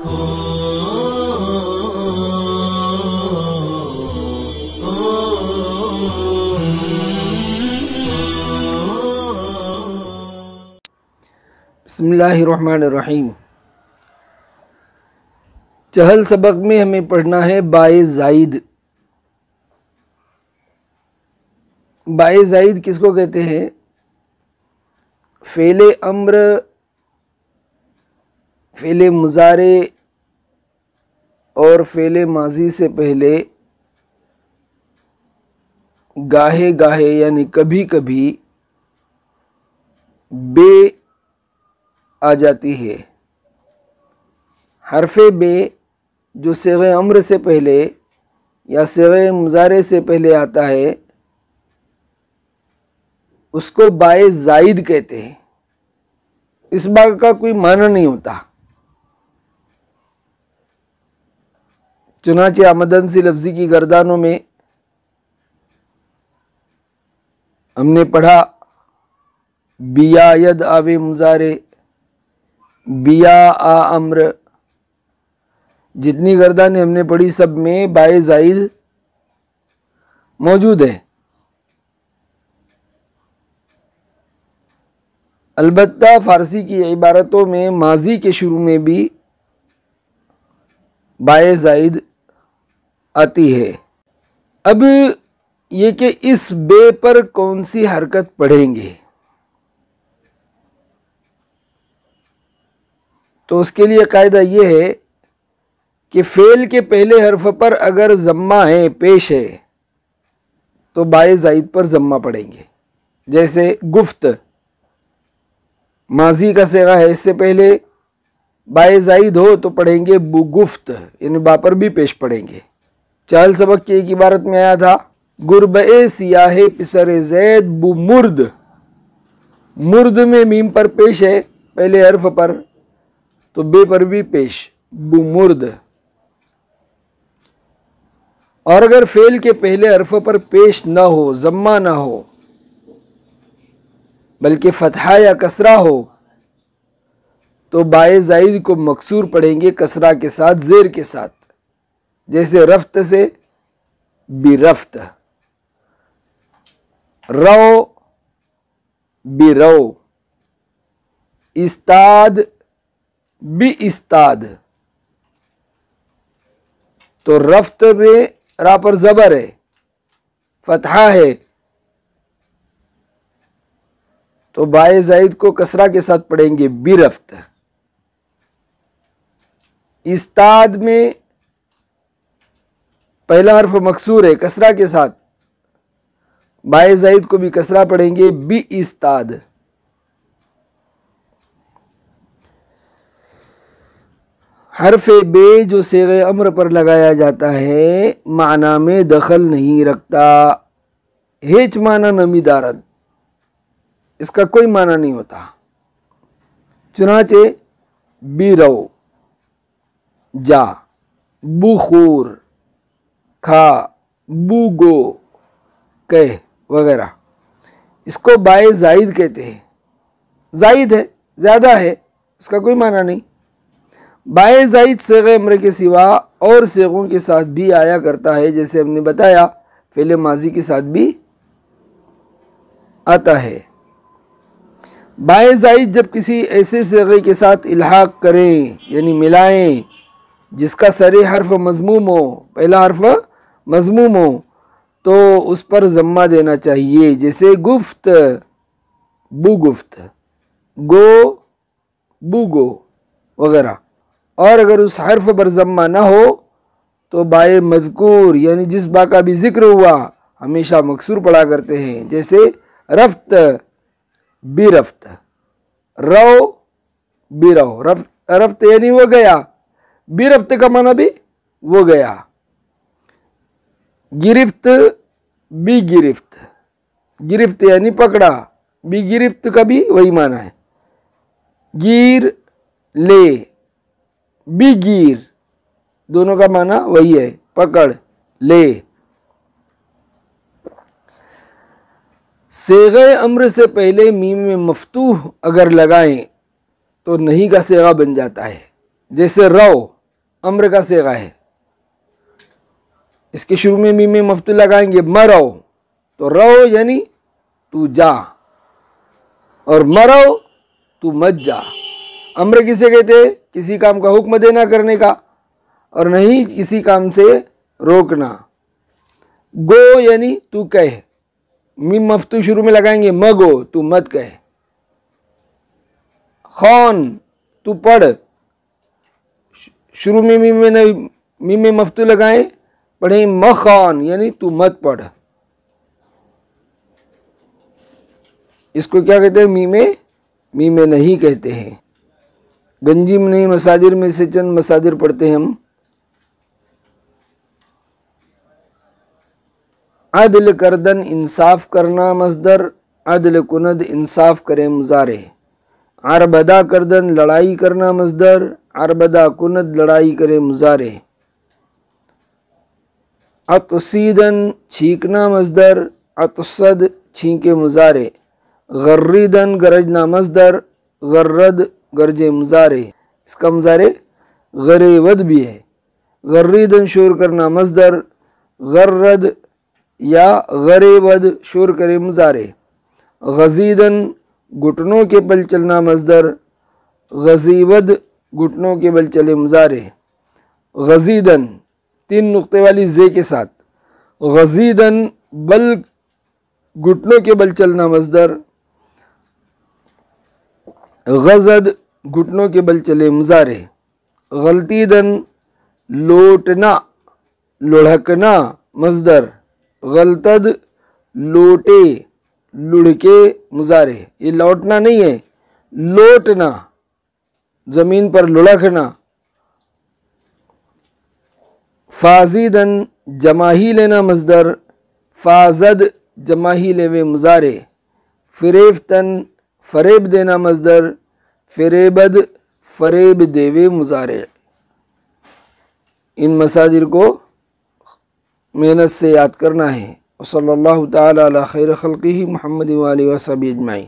بسم اللہ الرحمن الرحیم۔ چہل سبق میں ہمیں پڑھنا ہے بائے زائد۔ بائے زائد کس کو کہتے ہیں؟ فعل امر، فعل مضارع اور فعل ماضی سے پہلے گاہے گاہے یعنی کبھی کبھی بے آ جاتی ہے۔ حرف بے جو صیغہ امر سے پہلے یا صیغہ مضارع سے پہلے آتا ہے اس کو بائے زائد کہتے ہیں۔ اس با کا کوئی معنی نہیں ہوتا، چنانچہ آمدن سی لفظی کی گردانوں میں ہم نے پڑھا بیا ید آوے مضارع، بیا آ امر، جتنی گردانیں ہم نے پڑھی سب میں بائے زائد موجود ہے۔ البتہ فارسی کی عبارتوں میں ماضی کے شروع میں بھی بائے زائد آتی ہے۔ اب یہ کہ اس بے پر کون سی حرکت پڑھیں گے، تو اس کے لیے قاعدہ یہ ہے کہ فعل کے پہلے حرف پر اگر ضمہ ہے، پیش ہے، تو بائے زائد پر ضمہ پڑھیں گے۔ جیسے گفت ماضی کا صیغہ ہے، اس سے پہلے بائے زائد ہو تو پڑھیں گے بو گفت، یعنی با پر بھی پیش پڑھیں گے۔ چہل سبق کی ایک عبارت میں آیا تھا گربے سیاہ پسر زید بو مرد، مرد میں میم پر پیش ہے پہلے حرف پر، تو بے پر بھی پیش بو مرد۔ اور اگر فعل کے پہلے حرف پر پیش نہ ہو، ضمہ نہ ہو، بلکہ فتحہ یا کسرہ ہو، تو بائے زائد کو مکسور پڑھیں گے کسرہ کے ساتھ، زیر کے ساتھ۔ جیسے رفت سے بی رفت، رو بی رو، استاد بی استاد۔ تو رفت میں را پر زبر ہے، فتحہ ہے، تو بائے زائد کو کسرہ کے ساتھ پڑھیں گے بی رفت۔ استاد میں پہلا حرف مکسور ہے کسرہ کے ساتھ، بائے زائد کو بھی کسرہ پڑھیں گے بی استاد۔ حرف بے جو صیغہ امر پر لگایا جاتا ہے معنی میں دخل نہیں رکھتا، ہیچ معنی نمی دارد، اس کا کوئی معنی نہیں ہوتا۔ چنانچہ بی رو، جا، بو خور، کھا، بو گو، کہہ وغیرہ، اس کو بائے زائد کہتے ہیں۔ زائد ہے، زیادہ ہے، اس کا کوئی معنی نہیں۔ بائے زائد صیغہ امر کے سوا اور صیغوں کے ساتھ بھی آیا کرتا ہے، جیسے ہم نے بتایا فعل ماضی کے ساتھ بھی آتا ہے۔ بائے زائد جب کسی ایسے صیغے کے ساتھ الحاق کریں یعنی ملائیں جس کا سر حرف مضموم ہو، پہلا حرف مضموم ہو، تو اس پر ضمہ دینا چاہیے۔ جیسے گفت بو گفت، گو بو گو وغیرہ۔ اور اگر اس حرف پر ضمہ نہ ہو تو بائے مذکور یعنی جس با کا بھی ذکر ہوا ہمیشہ مکسور پڑھا کرتے ہیں۔ جیسے رفت بی رفت، رو بی رو، رفت یعنی وہ گیا، بی رفت کا معنی بھی وہ گیا۔ گرفت بی گرفت، گرفت یعنی پکڑا، بی گرفت کا بھی وہی معنی ہے۔ گیر لے، بی گیر، دونوں کا معنی وہی ہے، پکڑ لے۔ صیغہ امر سے پہلے میم میں مفتوح اگر لگائیں تو نہیں کا صیغہ بن جاتا ہے۔ جیسے رو امر کا صیغہ ہے. اس کے شروع میں میم مفتوح لگائیں گے مرو، تو رو یعنی تو جا، اور مرو تو مت جا. امر کسے کہتے ہیں؟ کسی کام کا حکم دینا کرنے کا، اور نہیں کسی کام سے روکنا. گو یعنی تو کہہ، میم مفتوح شروع میں لگائیں گے مگو تو مت کہہ. خون تو پڑھ، شروع میں میم مفتوح لگائیں پڑھیں مخون یعنی تو مت پڑھ. اس کو کیا کہتے ہیں؟ میم نہیں کہتے ہیں. گنجی میں نہیں مصادر میں سے چند مصادر پڑھتے ہیں ہم. عدل کردن انصاف کرنا مصدر، عدل کند انصاف کرے مضارع. عربدہ کردن لڑائی کرنا مصدر، عربدہ کند لڑائی کرے مضارع. عطسیدن چھینکنا مصدر، عطسد چھینکے مضارع. غریدن گرجنا مصدر، غرد گرجے مضارع. اس کا مضارع غریود بھی ہے. غریدن شور کرنا مصدر، غرد یا غریود شور کرے مضارع. غزیدن گھٹنوں کے بل چلنا مصدر، غزیود گھٹنوں کے بل چلے مضارع. غزیدن 3 نقطے والی زے کے ساتھ، غزیدن بل گھٹنوں کے بل چلنا مصدر، غزد گھٹنوں کے بل چلے مضارع. غلطیدن لوٹنا لڑھکنا مصدر، غلطد لوٹے لڑکے مضارع. یہ لوٹنا نہیں ہے، لوٹنا، زمین پر لڑکنا. فازیدن جماہی لینا مصدر، فازد جماہی لیوے مضارع. فریفتن فریب دینا مصدر، فریبد فریب دیوے مضارع. ان مصادر کو محنت سے یاد کرنا ہے. وصلی اللہ تعالی علی خیر خلقہ محمد و آلہ و صحبہ اجمعین.